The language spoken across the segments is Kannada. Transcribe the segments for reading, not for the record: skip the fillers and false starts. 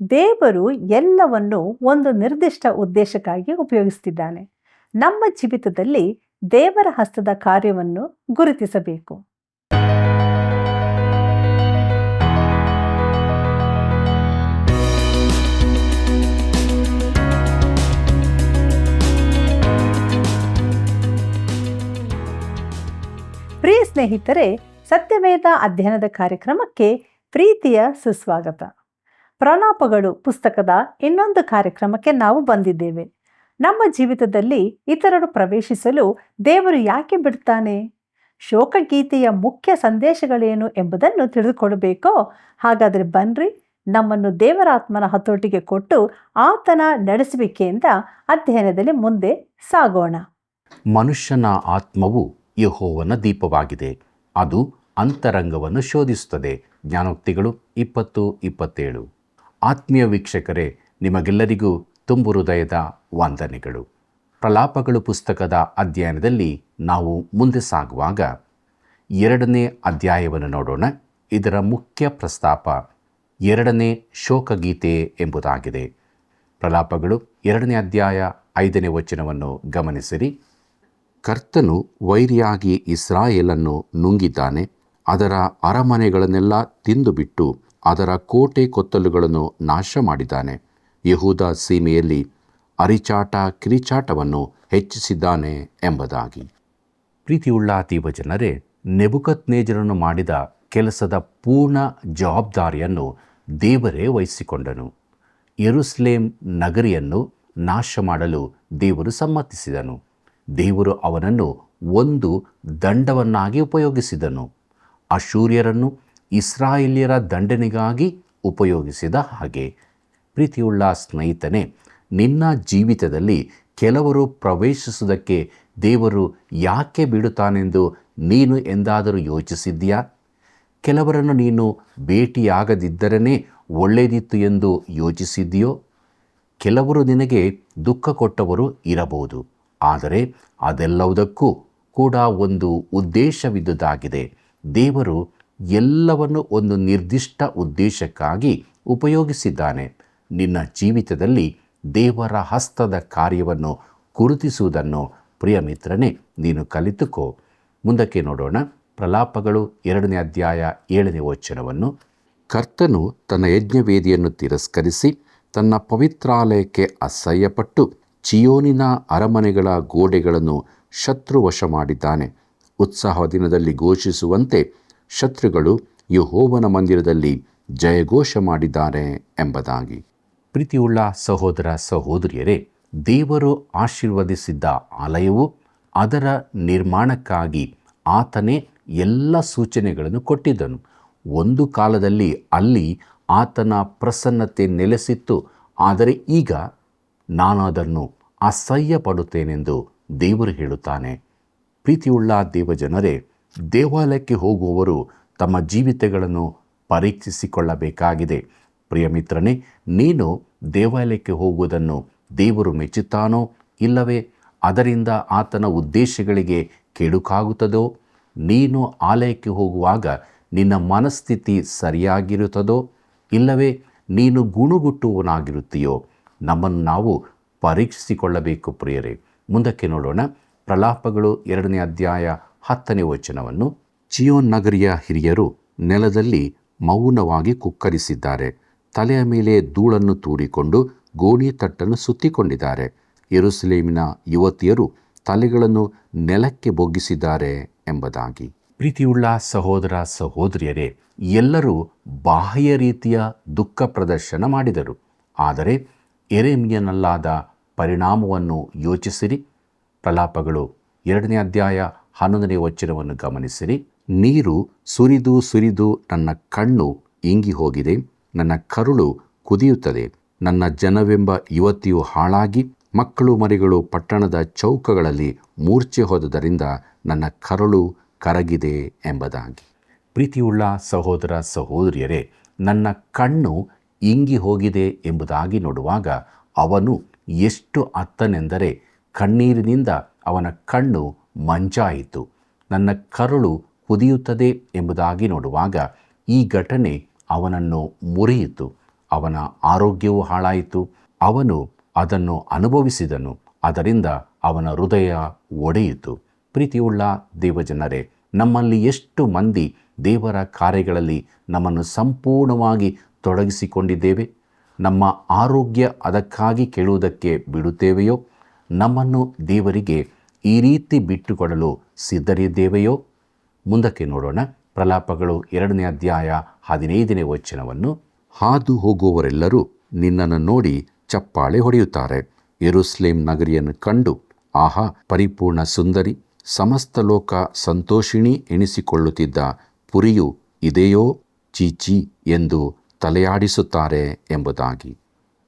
ದೇವರು ಎಲ್ಲವನ್ನು ಒಂದು ನಿರ್ದಿಷ್ಟ ಉದ್ದೇಶಕ್ಕಾಗಿ ಉಪಯೋಗಿಸ್ತಿದ್ದಾನೆ. ನಮ್ಮ ಜೀವಿತದಲ್ಲಿ ದೇವರ ಹಸ್ತದ ಕಾರ್ಯವನ್ನು ಗುರುತಿಸಬೇಕು. ಪ್ರಿಯ ಸ್ನೇಹಿತರೆ, ಸತ್ಯವೇದ ಅಧ್ಯಯನದ ಕಾರ್ಯಕ್ರಮಕ್ಕೆ ಪ್ರೀತಿಯ ಸುಸ್ವಾಗತ. ಪ್ರಲಾಪಗಳು ಪುಸ್ತಕದ ಇನ್ನೊಂದು ಕಾರ್ಯಕ್ರಮಕ್ಕೆ ನಾವು ಬಂದಿದ್ದೇವೆ. ನಮ್ಮ ಜೀವಿತದಲ್ಲಿ ಇತರರು ಪ್ರವೇಶಿಸಲು ದೇವರು ಯಾಕೆ ಬಿಡ್ತಾನೆ? ಶೋಕಗೀತೆಯ ಮುಖ್ಯ ಸಂದೇಶಗಳೇನು ಎಂಬುದನ್ನು ತಿಳಿದುಕೊಳ್ಳಬೇಕೋ? ಹಾಗಾದರೆ ಬನ್ರಿ, ನಮ್ಮನ್ನು ದೇವರಾತ್ಮನ ಹತೋಟಿಗೆ ಕೊಟ್ಟು ಆತನ ನಡೆಸುವಿಕೆಯಿಂದ ಅಧ್ಯಯನದಲ್ಲಿ ಮುಂದೆ ಸಾಗೋಣ. ಮನುಷ್ಯನ ಆತ್ಮವು ಯೆಹೋವನ ದೀಪವಾಗಿದೆ, ಅದು ಅಂತರಂಗವನ್ನು ಶೋಧಿಸುತ್ತದೆ. ಜ್ಞಾನೋಕ್ತಿಗಳು 20:27. ಆತ್ಮೀಯ ವೀಕ್ಷಕರೇ, ನಿಮಗೆಲ್ಲರಿಗೂ ತುಂಬು ಹೃದಯದ ವಂದನೆಗಳು. ಪ್ರಲಾಪಗಳು ಪುಸ್ತಕದ ಅಧ್ಯಯನದಲ್ಲಿ ನಾವು ಮುಂದೆ ಸಾಗುವಾಗ 2ನೇ ಅಧ್ಯಾಯವನ್ನು ನೋಡೋಣ. ಇದರ ಮುಖ್ಯ ಪ್ರಸ್ತಾಪ 2ನೇ ಶೋಕಗೀತೆ ಎಂಬುದಾಗಿದೆ. ಪ್ರಲಾಪಗಳು 2ನೇ ಅಧ್ಯಾಯ 5ನೇ ವಚನವನ್ನು ಗಮನಿಸಿರಿ. ಕರ್ತನು ವೈರಿಯಾಗಿ ಇಸ್ರಾಯೇಲನ್ನು ನುಂಗಿದ್ದಾನೆ, ಅದರ ಅರಮನೆಗಳನ್ನೆಲ್ಲ ತಿಂದುಬಿಟ್ಟು ಅದರ ಕೋಟೆ ಕೊತ್ತಲುಗಳನ್ನು ನಾಶ ಮಾಡಿದ್ದಾನೆ. ಯೆಹೂದ ಸೀಮೆಯಲ್ಲಿ ಅರಿಚಾಟ ಕಿರಿಚಾಟವನ್ನು ಹೆಚ್ಚಿಸಿದ್ದಾನೆ ಎಂಬುದಾಗಿ. ಪ್ರೀತಿಯುಳ್ಳ ದೇವಜನರೇ, ನೆಬೂಕದ್ನೆಚ್ಚರನು ಮಾಡಿದ ಕೆಲಸದ ಪೂರ್ಣ ಜವಾಬ್ದಾರಿಯನ್ನು ದೇವರೇ ವಹಿಸಿಕೊಂಡನು. ಯೆರೂಸಲೇಮ್ ನಗರಿಯನ್ನು ನಾಶ ಮಾಡಲು ದೇವರು ಸಮ್ಮತಿಸಿದನು. ದೇವರು ಅವನನ್ನು ಒಂದು ದಂಡವನ್ನಾಗಿ ಉಪಯೋಗಿಸಿದನು. ಅಶೂರ್ಯರನ್ನು ಇಸ್ರಾಯೇಲ್ಯರ ದಂಡನೆಗಾಗಿ ಉಪಯೋಗಿಸಿದ ಹಾಗೆ. ಪ್ರೀತಿಯುಳ್ಳ ಸ್ನೇಹಿತನೇ, ನಿನ್ನ ಜೀವಿತದಲ್ಲಿ ಕೆಲವರು ಪ್ರವೇಶಿಸುವುದಕ್ಕೆ ದೇವರು ಯಾಕೆ ಬಿಡುತ್ತಾನೆಂದು ನೀನು ಎಂದಾದರೂ ಯೋಚಿಸಿದ್ದೀಯಾ? ಕೆಲವರನ್ನು ನೀನು ಭೇಟಿಯಾಗದಿದ್ದರೇ ಒಳ್ಳೆಯದಿತ್ತು ಎಂದು ಯೋಚಿಸಿದ್ದೀಯೋ? ಕೆಲವರು ನಿನಗೆ ದುಃಖ ಕೊಟ್ಟವರು ಇರಬಹುದು, ಆದರೆ ಅದೆಲ್ಲವುದಕ್ಕೂ ಕೂಡ ಒಂದು ಉದ್ದೇಶವಿದ್ದುದಾಗಿದೆ. ದೇವರು ಎಲ್ಲವನ್ನು ಒಂದು ನಿರ್ದಿಷ್ಟ ಉದ್ದೇಶಕ್ಕಾಗಿ ಉಪಯೋಗಿಸಿದ್ದಾನೆ. ನಿನ್ನ ಜೀವಿತದಲ್ಲಿ ದೇವರ ಹಸ್ತದ ಕಾರ್ಯವನ್ನು ಗುರುತಿಸುವುದನ್ನು ಪ್ರಿಯ ಮಿತ್ರನೇ ನೀನು ಕಲಿತುಕೋ. ಮುಂದಕ್ಕೆ ನೋಡೋಣ. ಪ್ರಲಾಪಗಳು 2ನೇ ಅಧ್ಯಾಯ 7ನೇ ವಚನವನ್ನು. ಕರ್ತನು ತನ್ನ ಯಜ್ಞವೇದಿಯನ್ನು ತಿರಸ್ಕರಿಸಿ ತನ್ನ ಪವಿತ್ರಾಲಯಕ್ಕೆ ಅಸಹ್ಯಪಟ್ಟು ಚಿಯೋನಿನ ಅರಮನೆಗಳ ಗೋಡೆಗಳನ್ನು ಶತ್ರುವಶ ಮಾಡಿದ್ದಾನೆ. ಉತ್ಸಾಹ ದಿನದಲ್ಲಿ ಘೋಷಿಸುವಂತೆ ಶತ್ರುಗಳು ಯೆಹೋವನ ಮಂದಿರದಲ್ಲಿ ಜಯಘೋಷ ಮಾಡಿದ್ದಾರೆ ಎಂಬುದಾಗಿ. ಪ್ರೀತಿಯುಳ್ಳ ಸಹೋದರ ಸಹೋದರಿಯರೇ, ದೇವರು ಆಶೀರ್ವದಿಸಿದ್ದ ಆಲಯವು ಅದರ ನಿರ್ಮಾಣಕ್ಕಾಗಿ ಆತನೇ ಎಲ್ಲ ಸೂಚನೆಗಳನ್ನು ಕೊಟ್ಟಿದ್ದನು. ಒಂದು ಕಾಲದಲ್ಲಿ ಅಲ್ಲಿ ಆತನ ಪ್ರಸನ್ನತೆ ನೆಲೆಸಿತ್ತು, ಆದರೆ ಈಗ ನಾನು ಅದನ್ನು ಅಸಹ್ಯ ಪಡುತ್ತೇನೆಂದು ದೇವರು ಹೇಳುತ್ತಾನೆ. ಪ್ರೀತಿಯುಳ್ಳ ದೇವಜನರೇ, ದೇವಾಲಯಕ್ಕೆ ಹೋಗುವವರು ತಮ್ಮ ಜೀವಿತಗಳನ್ನು ಪರೀಕ್ಷಿಸಿಕೊಳ್ಳಬೇಕಾಗಿದೆ. ಪ್ರಿಯ ಮಿತ್ರನೇ, ನೀನು ದೇವಾಲಯಕ್ಕೆ ಹೋಗುವುದನ್ನು ದೇವರು ಮೆಚ್ಚುತ್ತಾನೋ ಇಲ್ಲವೇ ಅದರಿಂದ ಆತನ ಉದ್ದೇಶಗಳಿಗೆ ಕೆಡುಕಾಗುತ್ತದೋ? ನೀನು ಆಲಯಕ್ಕೆ ಹೋಗುವಾಗ ನಿನ್ನ ಮನಸ್ಥಿತಿ ಸರಿಯಾಗಿರುತ್ತದೋ ಇಲ್ಲವೇ ನೀನು ಗುಣುಗುಟ್ಟುವನಾಗಿರುತ್ತೀಯೋ? ನಮ್ಮನ್ನು ನಾವು ಪರೀಕ್ಷಿಸಿಕೊಳ್ಳಬೇಕು ಪ್ರಿಯರೇ. ಮುಂದಕ್ಕೆ ನೋಡೋಣ. ಪ್ರಲಾಪಗಳು 2ನೇ ಅಧ್ಯಾಯ 10ನೇ ವಚನವನ್ನು. ಚಿಯೋನ್ ನಗರಿಯ ಹಿರಿಯರು ನೆಲದಲ್ಲಿ ಮೌನವಾಗಿ ಕುಕ್ಕರಿಸಿದ್ದಾರೆ, ತಲೆಯ ಮೇಲೆ ಧೂಳನ್ನು ತೂರಿಕೊಂಡು ಗೋಣಿ ತಟ್ಟನ್ನು ಸುತ್ತಿಕೊಂಡಿದ್ದಾರೆ. ಯೆರೂಸಲೇಮಿನ ಯುವತಿಯರು ತಲೆಗಳನ್ನು ನೆಲಕ್ಕೆ ಬೊಗ್ಗಿಸಿದ್ದಾರೆ ಎಂಬುದಾಗಿ. ಪ್ರೀತಿಯುಳ್ಳ ಸಹೋದರ ಸಹೋದರಿಯರೇ, ಎಲ್ಲರೂ ಬಾಹ್ಯ ರೀತಿಯ ದುಃಖ ಪ್ರದರ್ಶನ ಮಾಡಿದರು, ಆದರೆ ಯೆರೆಮೀಯನಲ್ಲಾದ ಪರಿಣಾಮವನ್ನು ಯೋಚಿಸಿರಿ. ಪ್ರಲಾಪಗಳು 2ನೇ ಅಧ್ಯಾಯ 11ನೇ ವಚನವನ್ನು ಗಮನಿಸಿರಿ. ನೀರು ಸುರಿದು ಸುರಿದು ನನ್ನ ಕಣ್ಣು ಇಂಗಿ ಹೋಗಿದೆ, ನನ್ನ ಕರುಳು ಕುದಿಯುತ್ತದೆ. ನನ್ನ ಜನವೆಂಬ ಯುವತಿಯು ಹಾಳಾಗಿ ಮಕ್ಕಳು ಮರಿಗಳು ಪಟ್ಟಣದ ಚೌಕಗಳಲ್ಲಿ ಮೂರ್ಛೆ ಹೋದುದರಿಂದ ನನ್ನ ಕರುಳು ಕರಗಿದೆ ಎಂಬುದಾಗಿ. ಪ್ರೀತಿಯುಳ್ಳ ಸಹೋದರ ಸಹೋದರಿಯರೇ, ನನ್ನ ಕಣ್ಣು ಇಂಗಿ ಹೋಗಿದೆ ಎಂಬುದಾಗಿ ನೋಡುವಾಗ ಅವನು ಎಷ್ಟು ಅತ್ತನೆಂದರೆ ಕಣ್ಣೀರಿನಿಂದ ಅವನ ಕಣ್ಣು ಮಂಜಾಯಿತು. ನನ್ನ ಕರುಳು ಕುದಿಯುತ್ತದೆ ಎಂಬುದಾಗಿ ನೋಡುವಾಗ ಈ ಘಟನೆ ಅವನನ್ನು ಮುರಿಯಿತು. ಅವನ ಆರೋಗ್ಯವೂ ಹಾಳಾಯಿತು. ಅವನು ಅದನ್ನು ಅನುಭವಿಸಿದನು, ಅದರಿಂದ ಅವನ ಹೃದಯ ಒಡೆಯಿತು. ಪ್ರೀತಿಯುಳ್ಳ ದೇವಜನರೇ, ನಮ್ಮಲ್ಲಿ ಎಷ್ಟು ಮಂದಿ ದೇವರ ಕಾರ್ಯಗಳಲ್ಲಿ ನಮ್ಮನ್ನು ಸಂಪೂರ್ಣವಾಗಿ ತೊಡಗಿಸಿಕೊಂಡಿದ್ದೇವೆ? ನಮ್ಮ ಆರೋಗ್ಯ ಅದಕ್ಕಾಗಿ ಕೇಳುವುದಕ್ಕೆ ಬಿಡುತ್ತೇವೆಯೋ? ನಮ್ಮನ್ನು ದೇವರಿಗೆ ಈ ರೀತಿ ಬಿಟ್ಟುಕೊಡಲು ಸಿದ್ಧರಿದ್ದೇವೆಯೋ? ಮುಂದಕ್ಕೆ ನೋಡೋಣ. ಪ್ರಲಾಪಗಳು 2ನೇ ಅಧ್ಯಾಯ 15ನೇ ವಚನವನ್ನು. ಹಾದು ಹೋಗುವವರೆಲ್ಲರೂ ನಿನ್ನನ್ನು ನೋಡಿ ಚಪ್ಪಾಳೆ ಹೊಡೆಯುತ್ತಾರೆ. ಯೆರೂಸಲೇಮ್ ನಗರಿಯನ್ನು ಕಂಡು, ಆಹಾ, ಪರಿಪೂರ್ಣ ಸುಂದರಿ, ಸಮಸ್ತ ಲೋಕ ಸಂತೋಷಿಣಿ ಎನಿಸಿಕೊಳ್ಳುತ್ತಿದ್ದ ಪುರಿಯು ಇದೆಯೋ, ಚೀಚಿ ಎಂದು ತಲೆಯಾಡಿಸುತ್ತಾರೆ ಎಂಬುದಾಗಿ.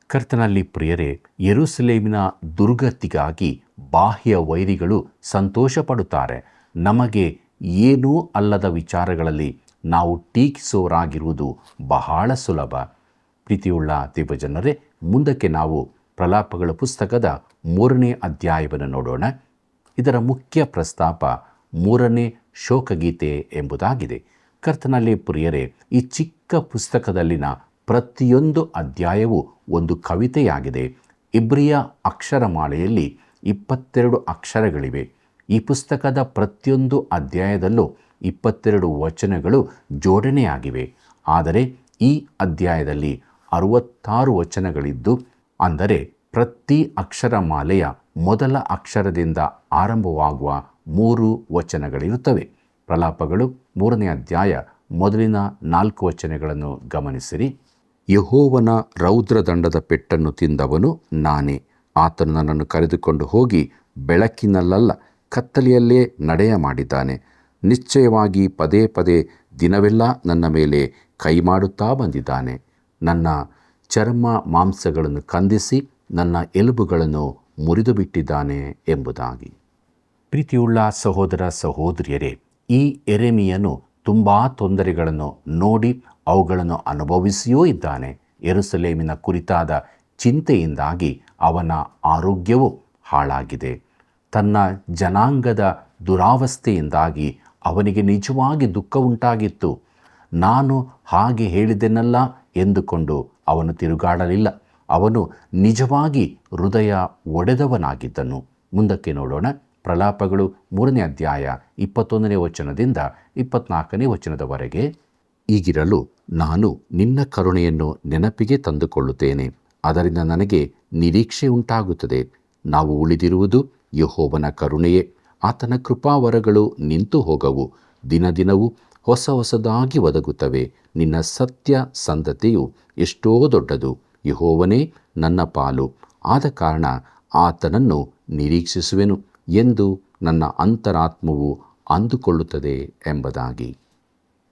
ಕರ್ತನಲ್ಲಿ ಪ್ರಿಯರೇ, ಯೆರೂಸಲೇಮಿನ ದುರ್ಗತಿಗಾಗಿ ಬಾಹ್ಯ ವೈರಿಗಳು ಸಂತೋಷ ಪಡುತ್ತಾರೆ. ನಮಗೆ ಏನೂ ಅಲ್ಲದ ವಿಚಾರಗಳಲ್ಲಿ ನಾವು ಟೀಕಿಸುವವರಾಗಿರುವುದು ಬಹಳ ಸುಲಭ. ಪ್ರೀತಿಯುಳ್ಳ ದೇವಜನರೇ, ಮುಂದಕ್ಕೆ ನಾವು ಪ್ರಲಾಪಗಳ ಪುಸ್ತಕದ 3ನೇ ಅಧ್ಯಾಯವನ್ನು ನೋಡೋಣ. ಇದರ ಮುಖ್ಯ ಪ್ರಸ್ತಾಪ 3ನೇ ಶೋಕಗೀತೆ ಎಂಬುದಾಗಿದೆ. ಕರ್ತನಲ್ಲಿ ಪ್ರಿಯರೇ, ಈ ಚಿಕ್ಕ ಪುಸ್ತಕದಲ್ಲಿನ ಪ್ರತಿಯೊಂದು ಅಧ್ಯಾಯವೂ ಒಂದು ಕವಿತೆಯಾಗಿದೆ. ಇಬ್ರಿಯ ಅಕ್ಷರಮಾಲೆಯಲ್ಲಿ 22 ಅಕ್ಷರಗಳಿವೆ. ಈ ಪುಸ್ತಕದ ಪ್ರತಿಯೊಂದು ಅಧ್ಯಾಯದಲ್ಲೂ 22 ವಚನಗಳು ಜೋಡಣೆಯಾಗಿವೆ. ಆದರೆ ಈ ಅಧ್ಯಾಯದಲ್ಲಿ 66 ವಚನಗಳಿದ್ದು, ಅಂದರೆ ಪ್ರತಿ ಅಕ್ಷರಮಾಲೆಯ ಮೊದಲ ಅಕ್ಷರದಿಂದ ಆರಂಭವಾಗುವ 3 ವಚನಗಳಿರುತ್ತವೆ. ಪ್ರಲಾಪಗಳು 3ನೇ ಅಧ್ಯಾಯ ಮೊದಲಿನ 4 ವಚನಗಳನ್ನು ಗಮನಿಸಿರಿ. ಯೆಹೋವನ ರೌದ್ರದಂಡದ ಪೆಟ್ಟನ್ನು ತಿಂದವನು ನಾನೇ. ಆತನು ನನ್ನನ್ನು ಕರೆದುಕೊಂಡು ಹೋಗಿ ಬೆಳಕಿನಲ್ಲ ಕತ್ತಲೆಯಲ್ಲೇ ನಡೆಯ ಮಾಡಿದ್ದಾನೆ. ನಿಶ್ಚಯವಾಗಿ ಪದೇ ಪದೇ ದಿನವೆಲ್ಲ ನನ್ನ ಮೇಲೆ ಕೈ ಮಾಡುತ್ತಾ ಬಂದಿದ್ದಾನೆ. ನನ್ನ ಚರ್ಮ ಮಾಂಸಗಳನ್ನು ಕಂದಿಸಿ ನನ್ನ ಎಲುಬುಗಳನ್ನು ಮುರಿದು ಬಿಟ್ಟಿದ್ದಾನೆ ಎಂಬುದಾಗಿ. ಪ್ರೀತಿಯುಳ್ಳ ಸಹೋದರ ಸಹೋದರಿಯರೇ, ಈ ಯೆರೆಮೀಯನು ತುಂಬ ತೊಂದರೆಗಳನ್ನು ನೋಡಿ ಅವುಗಳನ್ನು ಅನುಭವಿಸಿಯೂ ಇದ್ದಾನೆ. ಯೆರೂಸಲೇಮಿನ ಕುರಿತಾದ ಚಿಂತೆಯಿಂದಾಗಿ ಅವನ ಆರೋಗ್ಯವು ಹಾಳಾಗಿದೆ. ತನ್ನ ಜನಾಂಗದ ದುರಾವಸ್ಥೆಯಿಂದಾಗಿ ಅವನಿಗೆ ನಿಜವಾಗಿ ದುಃಖ ಉಂಟಾಗಿತ್ತು. ನಾನು ಹಾಗೆ ಹೇಳಿದೆನಲ್ಲ ಎಂದುಕೊಂಡು ಅವನು ತಿರುಗಾಡಲಿಲ್ಲ. ಅವನು ನಿಜವಾಗಿ ಹೃದಯ ಒಡೆದವನಾಗಿದ್ದನು. ಮುಂದಕ್ಕೆ ನೋಡೋಣ. ಪ್ರಲಾಪಗಳು 3ನೇ ಅಧ್ಯಾಯ 21ನೇ ವಚನದಿಂದ 24ನೇ ವಚನದವರೆಗೆ. ಈಗಿರಲು ನಾನು ನಿನ್ನ ಕರುಣೆಯನ್ನು ನೆನಪಿಗೆ ತಂದುಕೊಳ್ಳುತ್ತೇನೆ, ಅದರಿಂದ ನನಗೆ ನಿರೀಕ್ಷೆ ಉಂಟಾಗುತ್ತದೆ. ನಾವು ಉಳಿದಿರುವುದು ಯೆಹೋವನ ಕರುಣೆಯೇ. ಆತನ ಕೃಪಾವರಗಳು ನಿಂತು ಹೋಗವು, ದಿನ ದಿನವೂ ಹೊಸ ಹೊಸದಾಗಿ ಒದಗುತ್ತವೆ. ನಿನ್ನ ಸತ್ಯ ಸಂಧತೆಯು ಎಷ್ಟೋ ದೊಡ್ಡದು. ಯೆಹೋವನೇ ನನ್ನ ಪಾಲು, ಆದ ಕಾರಣ ಆತನನ್ನು ನಿರೀಕ್ಷಿಸುವೆನು ಎಂದು ನನ್ನ ಅಂತರಾತ್ಮವು ಅಂದುಕೊಳ್ಳುತ್ತದೆ ಎಂಬುದಾಗಿ.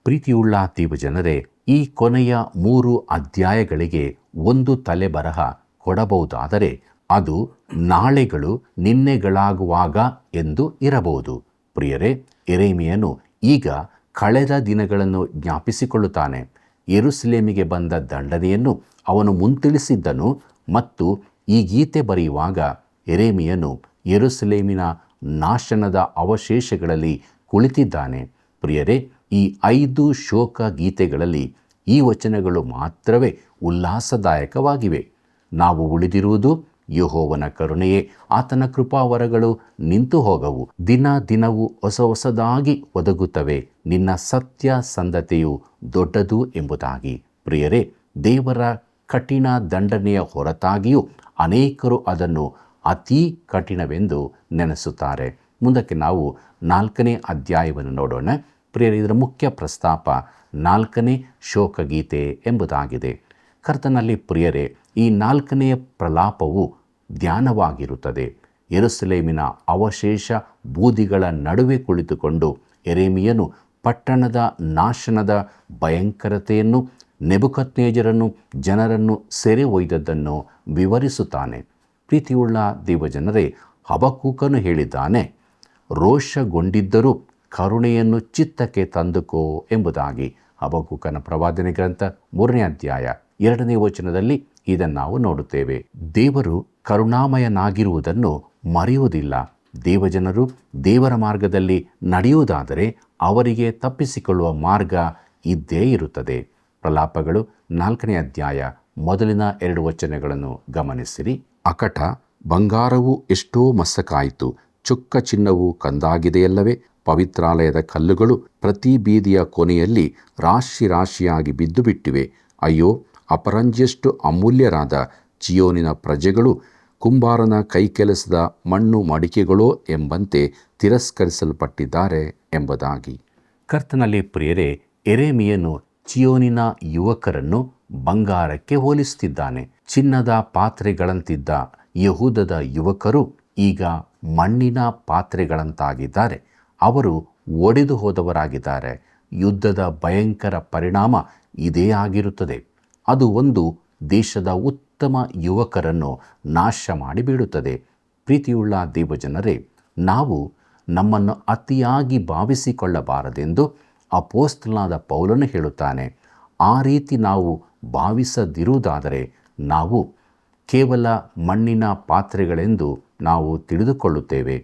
ಪ್ರೀತಿಯುಳ್ಳ ದೇವಜನರೇ, ಈ ಕೊನೆಯ 3 ಅಧ್ಯಾಯಗಳಿಗೆ ಒಂದು ತಲೆಬರಹ ಕೊಡಬಹುದಾದರೆ ಅದು ನಾಳೆಗಳು ನಿನ್ನೆಗಳಾಗುವಾಗ ಎಂದು ಇರಬಹುದು. ಪ್ರಿಯರೇ, ಯೆರೆಮೀಯನು ಈಗ ಕಳೆದ ದಿನಗಳನ್ನು ಜ್ಞಾಪಿಸಿಕೊಳ್ಳುತ್ತಾನೆ. ಯೆರೂಸಲೇಮಿಗೆ ಬಂದ ದಂಡನೆಯನ್ನು ಅವನು ಮುಂತಿಳಿಸಿದ್ದನು ಮತ್ತು ಈ ಗೀತೆ ಬರೆಯುವಾಗ ಯೆರೆಮೀಯನು ಯೆರೂಸಲೇಮಿನ ನಾಶನದ ಅವಶೇಷಗಳಲ್ಲಿ ಕುಳಿತಿದ್ದಾನೆ. ಪ್ರಿಯರೇ, ಈ 5 ಶೋಕ ಗೀತೆಗಳಲ್ಲಿ ಈ ವಚನಗಳು ಮಾತ್ರವೇ ಉಲ್ಲಾಸದಾಯಕವಾಗಿವೆ. ನಾವು ಉಳಿದಿರುವುದು ಯೆಹೋವನ ಕರುಣೆಯೇ. ಆತನ ಕೃಪಾವರಗಳು ನಿಂತು ಹೋಗವು, ದಿನ ದಿನವೂ ಹೊಸ ಹೊಸದಾಗಿ ಒದಗುತ್ತವೆ. ನಿನ್ನ ಸತ್ಯ ಸಂಧತೆಯು ದೊಡ್ಡದು ಎಂಬುದಾಗಿ. ಪ್ರಿಯರೇ, ದೇವರ ಕಠಿಣ ದಂಡನೆಯ ಹೊರತಾಗಿಯೂ ಅನೇಕರು ಅದನ್ನು ಅತೀ ಕಠಿಣವೆಂದು ನೆನೆಸುತ್ತಾರೆ. ಮುಂದಕ್ಕೆ ನಾವು 4ನೇ ಅಧ್ಯಾಯವನ್ನು ನೋಡೋಣ. ಪ್ರಿಯರೇ, ಇದರ ಮುಖ್ಯ ಪ್ರಸ್ತಾಪ 4ನೇ ಶೋಕಗೀತೆ ಎಂಬುದಾಗಿದೆ. ಕರ್ತನಲ್ಲಿ ಪ್ರಿಯರೇ, ಈ 4ನೇ ಪ್ರಲಾಪವು ಧ್ಯಾನವಾಗಿರುತ್ತದೆ. ಯೆರೂಸಲೇಮಿನ ಅವಶೇಷ ಬೂದಿಗಳ ನಡುವೆ ಕುಳಿತುಕೊಂಡು ಯೆರೆಮೀಯನು ಪಟ್ಟಣದ ನಾಶನದ ಭಯಂಕರತೆಯನ್ನು, ನೆಬೂಕದ್ನೆಚ್ಚರನು ಜನರನ್ನು ಸೆರೆ ಒಯ್ದದ್ದನ್ನು ವಿವರಿಸುತ್ತಾನೆ. ಪ್ರೀತಿಯುಳ್ಳ ದೇವಜನರೇ, ಹಬಕ್ಕೂಕನು ಹೇಳಿದ್ದಾನೆ, ರೋಷಗೊಂಡಿದ್ದರೂ ಕರುಣೆಯನ್ನು ಚಿತ್ತಕ್ಕೆ ತಂದುಕೋ ಎಂಬುದಾಗಿ. ಹಬಕ್ಕೂಕನ ಪ್ರವಾದನೆ ಗ್ರಂಥ 3ನೇ ಅಧ್ಯಾಯ 2ನೇ ವಚನದಲ್ಲಿ ಇದನ್ನು ನಾವು ನೋಡುತ್ತೇವೆ. ದೇವರು ಕರುಣಾಮಯನಾಗಿರುವುದನ್ನು ಮರೆಯುವುದಿಲ್ಲ. ದೇವಜನರು ದೇವರ ಮಾರ್ಗದಲ್ಲಿ ನಡೆಯುವುದಾದರೆ ಅವರಿಗೆ ತಪ್ಪಿಸಿಕೊಳ್ಳುವ ಮಾರ್ಗ ಇದ್ದೇ ಇರುತ್ತದೆ. ಪ್ರಲಾಪಗಳು 4ನೇ ಅಧ್ಯಾಯ ಮೊದಲಿನ 2 ವಚನಗಳನ್ನು ಗಮನಿಸಿರಿ. ಅಕಟ ಬಂಗಾರವು ಎಷ್ಟೋ ಮಸಕಾಯಿತು, ಚೊಕ್ಕ ಚಿನ್ನವು ಕಂದಾಗಿದೆಯಲ್ಲವೇ? ಪವಿತ್ರಾಲಯದ ಕಲ್ಲುಗಳು ಪ್ರತಿ ಬೀದಿಯ ಕೊನೆಯಲ್ಲಿ ರಾಶಿ ರಾಶಿಯಾಗಿ ಬಿದ್ದು ಬಿಟ್ಟಿವೆ. ಅಯ್ಯೋ, ಅಪರಂಜಿಯಷ್ಟು ಅಮೂಲ್ಯರಾದ ಚಿಯೋನಿನ ಪ್ರಜೆಗಳು ಕುಂಬಾರನ ಕೈಕೆಲಸದ ಮಣ್ಣು ಮಡಿಕೆಗಳೋ ಎಂಬಂತೆ ತಿರಸ್ಕರಿಸಲ್ಪಟ್ಟಿದ್ದಾರೆ ಎಂಬುದಾಗಿ. ಕರ್ತನಲ್ಲಿ ಪ್ರಿಯರೇ, ಯೆರೆಮೀಯನು ಚಿಯೋನಿನ ಯುವಕರನ್ನು ಬಂಗಾರಕ್ಕೆ ಹೋಲಿಸುತ್ತಿದ್ದಾನೆ. ಚಿನ್ನದ ಪಾತ್ರೆಗಳಂತಿದ್ದ ಯೆಹೂದದ ಯುವಕರು ಈಗ ಮಣ್ಣಿನ ಪಾತ್ರೆಗಳಂತಾಗಿದ್ದಾರೆ. ಅವರು ಒಡೆದು ಹೋದವರಾಗಿದ್ದಾರೆ. ಯುದ್ಧದ ಭಯಂಕರ ಪರಿಣಾಮ ಇದೇ ಆಗಿರುತ್ತದೆ. ಅದು ಒಂದು ದೇಶದ ಉತ್ತಮ ಯುವಕರನ್ನು ನಾಶ ಮಾಡಿಬಿಡುತ್ತದೆ. ಪ್ರೀತಿಯುಳ್ಳ ದೇವಜನರೇ, ನಾವು ನಮ್ಮನ್ನು ಅತಿಯಾಗಿ ಭಾವಿಸಿಕೊಳ್ಳಬಾರದೆಂದು ಅಪೊಸ್ತಲನಾದ ಪೌಲನು ಹೇಳುತ್ತಾನೆ. ಆ ರೀತಿ ನಾವು ಭಾವಿಸದಿರುವುದಾದರೆ ನಾವು ಕೇವಲ ಮಣ್ಣಿನ ಪಾತ್ರೆಗಳೆಂದು ನಾವು ತಿಳಿದುಕೊಳ್ಳುತ್ತೇವೆ.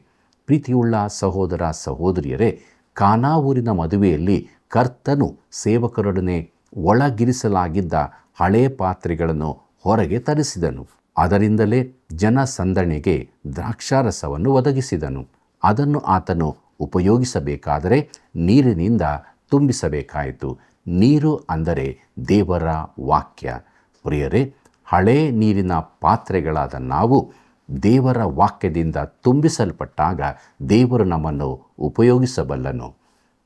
ಪ್ರೀತಿಯುಳ್ಳ ಸಹೋದರ ಸಹೋದರಿಯರೇ, ಕಾನಾ ಊರಿನ ಮದುವೆಯಲ್ಲಿ ಕರ್ತನು ಸೇವಕರೊಡನೆ ಒಳಗಿರಿಸಲಾಗಿದ್ದ ಹಳೆ ಪಾತ್ರೆಗಳನ್ನು ಹೊರಗೆ ತರಿಸಿದನು. ಅದರಿಂದಲೇ ಜನಸಂದಣಿಗೆ ದ್ರಾಕ್ಷಾರಸವನ್ನು ಒದಗಿಸಿದನು. ಅದನ್ನು ಆತನು ಉಪಯೋಗಿಸಬೇಕಾದರೆ ನೀರಿನಿಂದ ತುಂಬಿಸಬೇಕಾಯಿತು. ನೀರು ಅಂದರೆ ದೇವರ ವಾಕ್ಯ. ಪ್ರಿಯರೇ, ಹಳೇ ನೀರಿನ ಪಾತ್ರೆಗಳಾದ ನಾವು ದೇವರ ವಾಕ್ಯದಿಂದ ತುಂಬಿಸಲ್ಪಟ್ಟಾಗ ದೇವರು ನಮ್ಮನ್ನು ಉಪಯೋಗಿಸಬಲ್ಲನು.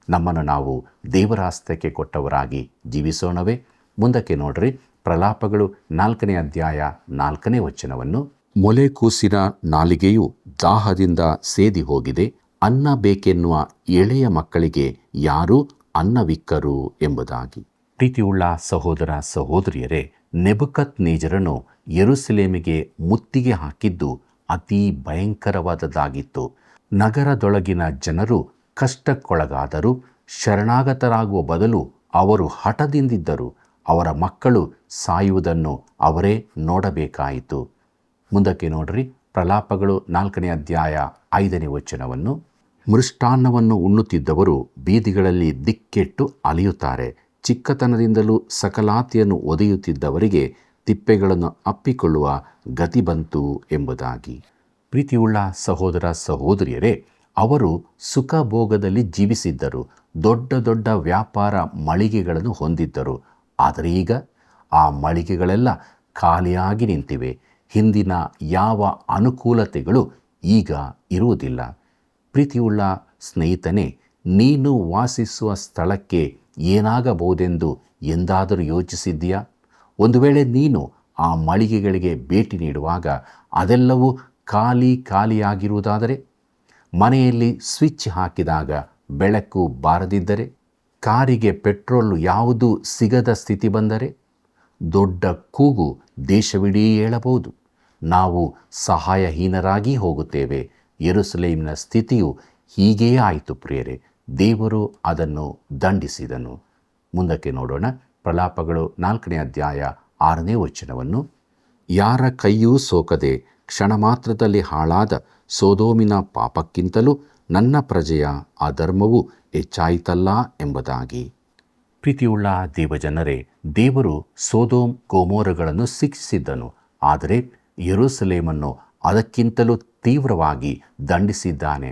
ನಮ್ಮನ್ನು ನಾವು ದೇವರ ಹಸ್ತಕ್ಕೆ ಕೊಟ್ಟವರಾಗಿ ಜೀವಿಸೋಣವೇ. ಮುಂದಕ್ಕೆ ನೋಡ್ರಿ, ಪ್ರಲಾಪಗಳು 4ನೇ ಅಧ್ಯಾಯ 4ನೇ ವಚನವನ್ನು. ಮೊಲೆ ಕೂಸಿನ ನಾಲಿಗೆಯು ದಾಹದಿಂದ ಸೇದಿ ಹೋಗಿದೆ, ಅನ್ನ ಬೇಕೆನ್ನುವ ಎಳೆಯ ಮಕ್ಕಳಿಗೆ ಯಾರೂ ಅನ್ನವಿಕ್ಕರು ಎಂಬುದಾಗಿ. ಪ್ರೀತಿಯುಳ್ಳ ಸಹೋದರ ಸಹೋದರಿಯರೇ, ನೆಬೂಕದ್ನೆಚ್ಚರನು ಯೆರೂಸಲೇಮಿಗೆ ಮುತ್ತಿಗೆ ಹಾಕಿದ್ದು ಅತಿ ಭಯಂಕರವಾದದ್ದಾಗಿತ್ತು. ನಗರದೊಳಗಿನ ಜನರು ಕಷ್ಟಕ್ಕೊಳಗಾದರೂ ಶರಣಾಗತರಾಗುವ ಬದಲು ಅವರು ಹಠದಿಂದಿದ್ದರು. ಅವರ ಮಕ್ಕಳು ಸಾಯುವುದನ್ನು ಅವರೇ ನೋಡಬೇಕಾಯಿತು. ಮುಂದಕ್ಕೆ ನೋಡ್ರಿ, ಪ್ರಲಾಪಗಳು 4ನೇ ಅಧ್ಯಾಯ 5ನೇ ವಚನವನ್ನು. ಮೃಷ್ಟಾನ್ನವನ್ನು ಉಣ್ಣುತ್ತಿದ್ದವರು ಬೀದಿಗಳಲ್ಲಿ ದಿಕ್ಕೆಟ್ಟು ಅಲೆಯುತ್ತಾರೆ. ಚಿಕ್ಕತನದಿಂದಲೂ ಸಕಲಾತಿಯನ್ನು ಒದೆಯುತ್ತಿದ್ದವರಿಗೆ ತಿಪ್ಪೆಗಳನ್ನು ಅಪ್ಪಿಕೊಳ್ಳುವ ಗತಿ ಬಂತು ಎಂಬುದಾಗಿ. ಪ್ರೀತಿಯುಳ್ಳ ಸಹೋದರ ಸಹೋದರಿಯರೇ, ಅವರು ಸುಖಭೋಗದಲ್ಲಿ ಜೀವಿಸಿದ್ದರು. ದೊಡ್ಡ ದೊಡ್ಡ ವ್ಯಾಪಾರ ಮಳಿಗೆಗಳನ್ನು ಹೊಂದಿದ್ದರು. ಆದರೆ ಈಗ ಆ ಮಳಿಗೆಗಳೆಲ್ಲ ಖಾಲಿಯಾಗಿ ನಿಂತಿವೆ. ಹಿಂದಿನ ಯಾವ ಅನುಕೂಲತೆಗಳು ಈಗ ಇರುವುದಿಲ್ಲ. ಪ್ರೀತಿಯುಳ್ಳ ಸ್ನೇಹಿತನೇ, ನೀನು ವಾಸಿಸುವ ಸ್ಥಳಕ್ಕೆ ಏನಾಗಬಹುದೆಂದು ಎಂದಾದರೂ ಯೋಚಿಸಿದ್ದೀಯಾ? ಒಂದು ವೇಳೆ ನೀನು ಆ ಮಳಿಗೆಗಳಿಗೆ ಭೇಟಿ ನೀಡುವಾಗ ಅದೆಲ್ಲವೂ ಖಾಲಿಯಾಗಿರುವುದಾದರೆ, ಮನೆಯಲ್ಲಿ ಸ್ವಿಚ್ ಹಾಕಿದಾಗ ಬೆಳಕು ಬಾರದಿದ್ದರೆ, ಕಾರಿಗೆ ಪೆಟ್ರೋಲ್ ಯಾವುದೂ ಸಿಗದ ಸ್ಥಿತಿ ಬಂದರೆ, ದೊಡ್ಡ ಕೂಗು ದೇಶವಿಡೀ ಏಳಬಹುದು. ನಾವು ಸಹಾಯಹೀನರಾಗಿ ಹೋಗುತ್ತೇವೆ. ಯೆರೂಸಲೇಮಿನ ಸ್ಥಿತಿಯು ಹೀಗೆಯೇ ಆಯಿತು ಪ್ರಿಯರೇ. ದೇವರು ಅದನ್ನು ದಂಡಿಸಿದನು. ಮುಂದಕ್ಕೆ ನೋಡೋಣ, ಪ್ರಲಾಪಗಳು 4ನೇ ಅಧ್ಯಾಯ 6ನೇ ವಚನವನ್ನು. ಯಾರ ಕೈಯೂ ಸೋಕದೆ ಕ್ಷಣ ಮಾತ್ರದಲ್ಲಿ ಹಾಳಾದ ಸೊದೋಮಿನ ಪಾಪಕ್ಕಿಂತಲೂ ನನ್ನ ಪ್ರಜೆಯ ಅಧರ್ಮವು ಹೆಚ್ಚಾಯಿತಲ್ಲ ಎಂಬುದಾಗಿ. ಪ್ರೀತಿಯುಳ್ಳ ದೇವಜನರೇ, ದೇವರು ಸೊದೋಮ್ ಗೊಮೋರಗಳನ್ನು ಶಿಕ್ಷಿಸಿದ್ದನು. ಆದರೆ ಯೆರೂಸಲೇಮನ್ನು ಅದಕ್ಕಿಂತಲೂ ತೀವ್ರವಾಗಿ ದಂಡಿಸಿದ್ದಾನೆ.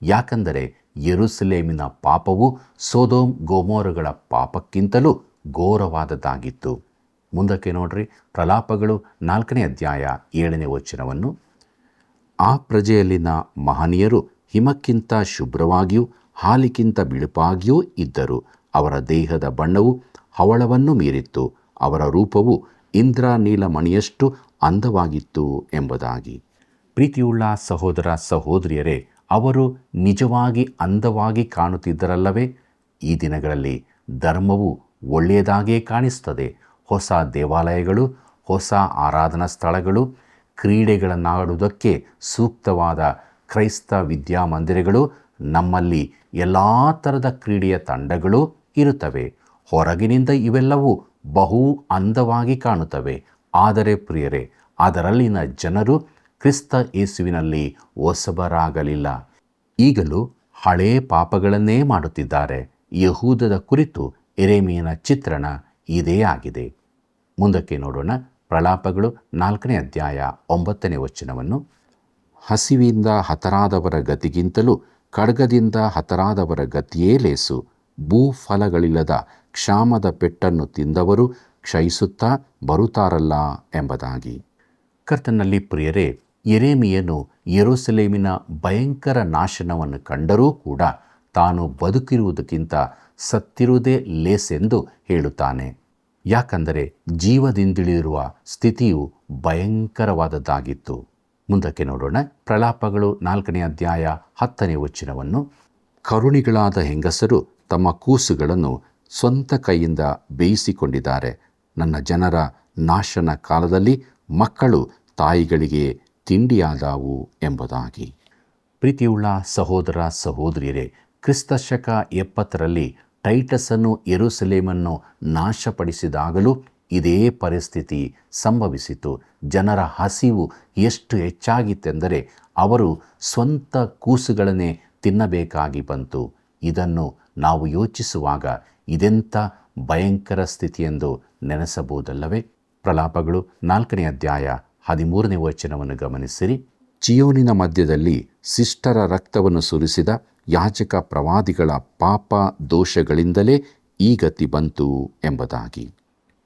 ಯಾಕೆಂದರೆ ಯೆರೂಸಲೇಮಿನ ಪಾಪವು ಸೊದೋಮ್ ಗೊಮೋರಗಳ ಪಾಪಕ್ಕಿಂತಲೂ ಘೋರವಾದದ್ದಾಗಿತ್ತು. ಮುಂದಕ್ಕೆ ನೋಡ್ರಿ, ಪ್ರಲಾಪಗಳು 4ನೇ ಅಧ್ಯಾಯ 7ನೇ ವಚನವನ್ನು. ಆ ಪ್ರಜೆಯಲ್ಲಿನ ಮಹನೀಯರು ಹಿಮಕ್ಕಿಂತ ಶುಭ್ರವಾಗಿಯೂ ಹಾಲಿಗಿಂತ ಬಿಳುಪಾಗಿಯೂ ಇದ್ದರು. ಅವರ ದೇಹದ ಬಣ್ಣವು ಹವಳವನ್ನು ಮೀರಿತ್ತು. ಅವರ ರೂಪವು ಇಂದ್ರನೀಲಮಣಿಯಷ್ಟು ಅಂದವಾಗಿತ್ತು ಎಂಬುದಾಗಿ. ಪ್ರೀತಿಯುಳ್ಳ ಸಹೋದರ ಸಹೋದರಿಯರೇ, ಅವರು ನಿಜವಾಗಿ ಅಂದವಾಗಿ ಕಾಣುತ್ತಿದ್ದರಲ್ಲವೇ? ಈ ದಿನಗಳಲ್ಲಿ ಧರ್ಮವು ಒಳ್ಳೆಯದಾಗೇ ಕಾಣಿಸ್ತದೆ. ಹೊಸ ದೇವಾಲಯಗಳು, ಹೊಸ ಆರಾಧನಾ ಸ್ಥಳಗಳು, ಕ್ರೀಡೆಗಳನ್ನಾಡುವುದಕ್ಕೆ ಸೂಕ್ತವಾದ ಕ್ರೈಸ್ತ ವಿದ್ಯಾಮಂದಿರಗಳು, ನಮ್ಮಲ್ಲಿ ಎಲ್ಲ ಥರದ ಕ್ರೀಡೆಯ ತಂಡಗಳು ಇರುತ್ತವೆ. ಹೊರಗಿನಿಂದ ಇವೆಲ್ಲವೂ ಬಹು ಅಂದವಾಗಿ ಕಾಣುತ್ತವೆ. ಆದರೆ ಪ್ರಿಯರೇ, ಅದರಲ್ಲಿನ ಜನರು ಕ್ರಿಸ್ತ ಯೇಸುವಿನಲ್ಲಿ ಹೊಸಬರಾಗಲಿಲ್ಲ. ಈಗಲೂ ಹಳೇ ಪಾಪಗಳನ್ನೇ ಮಾಡುತ್ತಿದ್ದಾರೆ. ಯೆಹೂದದ ಕುರಿತು ಯೆರೆಮೀಯನ ಚಿತ್ರಣ ಇದೇ ಆಗಿದೆ. ಮುಂದಕ್ಕೆ ನೋಡೋಣ. ಪ್ರಲಾಪಗಳು 4ನೇ ಅಧ್ಯಾಯ 9ನೇ ವಚನವನ್ನು. ಹಸಿವಿಂದ ಹತರಾದವರ ಗತಿಗಿಂತಲೂ ಖಡ್ಗದಿಂದ ಹತರಾದವರ ಗತಿಯೇ ಲೇಸು. ಭೂಫಲಗಳಿಲ್ಲದ ಕ್ಷಾಮದ ಪೆಟ್ಟನ್ನು ತಿಂದವರು ಕ್ಷಯಿಸುತ್ತಾ ಬರುತ್ತಾರಲ್ಲ ಎಂಬುದಾಗಿ. ಕರ್ತನಲ್ಲಿ ಪ್ರಿಯರೇ, ಯೆರೆಮೀಯನು ಯೆರೂಸಲೇಮಿನ ಭಯಂಕರ ನಾಶನವನ್ನು ಕಂಡರೂ ಕೂಡ ತಾನು ಬದುಕಿರುವುದಕ್ಕಿಂತ ಸತ್ತಿರುವುದೇ ಲೇಸೆಂದು ಹೇಳುತ್ತಾನೆ. ಯಾಕಂದರೆ ಜೀವದಿಂದಿಳಿದಿರುವ ಸ್ಥಿತಿಯು ಭಯಂಕರವಾದದ್ದಾಗಿತ್ತು. ಮುಂದಕ್ಕೆ ನೋಡೋಣ. ಪ್ರಲಾಪಗಳು 4ನೇ ಅಧ್ಯಾಯ 10ನೇ ವಚನವನ್ನು. ಕರುಣಿಗಳಾದ ಹೆಂಗಸರು ತಮ್ಮ ಕೂಸುಗಳನ್ನು ಸ್ವಂತ ಕೈಯಿಂದ ಬೇಯಿಸಿಕೊಂಡಿದ್ದಾರೆ. ನನ್ನ ಜನರ ನಾಶನ ಕಾಲದಲ್ಲಿ ಮಕ್ಕಳು ತಾಯಿಗಳಿಗೆ ತಿಂಡಿಯಾದವು ಎಂಬುದಾಗಿ. ಪ್ರೀತಿಯುಳ್ಳ ಸಹೋದರ ಸಹೋದರಿಯರೇ, ಕ್ರಿಸ್ತಶಕ 70ರಲ್ಲಿ ಟೈಟಸನ್ನು ಯೆರೂಸಲೇಮನ್ನು ನಾಶಪಡಿಸಿದಾಗಲೂ ಇದೇ ಪರಿಸ್ಥಿತಿ ಸಂಭವಿಸಿತು. ಜನರ ಹಸಿವು ಎಷ್ಟು ಹೆಚ್ಚಾಗಿತ್ತೆಂದರೆ ಅವರು ಸ್ವಂತ ಕೂಸುಗಳನ್ನೇ ತಿನ್ನಬೇಕಾಗಿ ಬಂತು. ಇದನ್ನು ನಾವು ಯೋಚಿಸುವಾಗ ಇದೆಂಥ ಭಯಂಕರ ಸ್ಥಿತಿಯೆಂದು ನೆನೆಸಬಹುದಲ್ಲವೇ? ಪ್ರಲಾಪಗಳು 4ನೇ ಅಧ್ಯಾಯ 13ನೇ ವಚನವನ್ನು ಗಮನಿಸಿರಿ. ಚಿಯೋನಿನ ಮಧ್ಯದಲ್ಲಿ ಶಿಷ್ಟರ ರಕ್ತವನ್ನು ಸುರಿಸಿದ ಯಾಜಕ ಪ್ರವಾದಿಗಳ ಪಾಪ ದೋಷಗಳಿಂದಲೇ ಈ ಗತಿ ಬಂತು ಎಂಬುದಾಗಿ.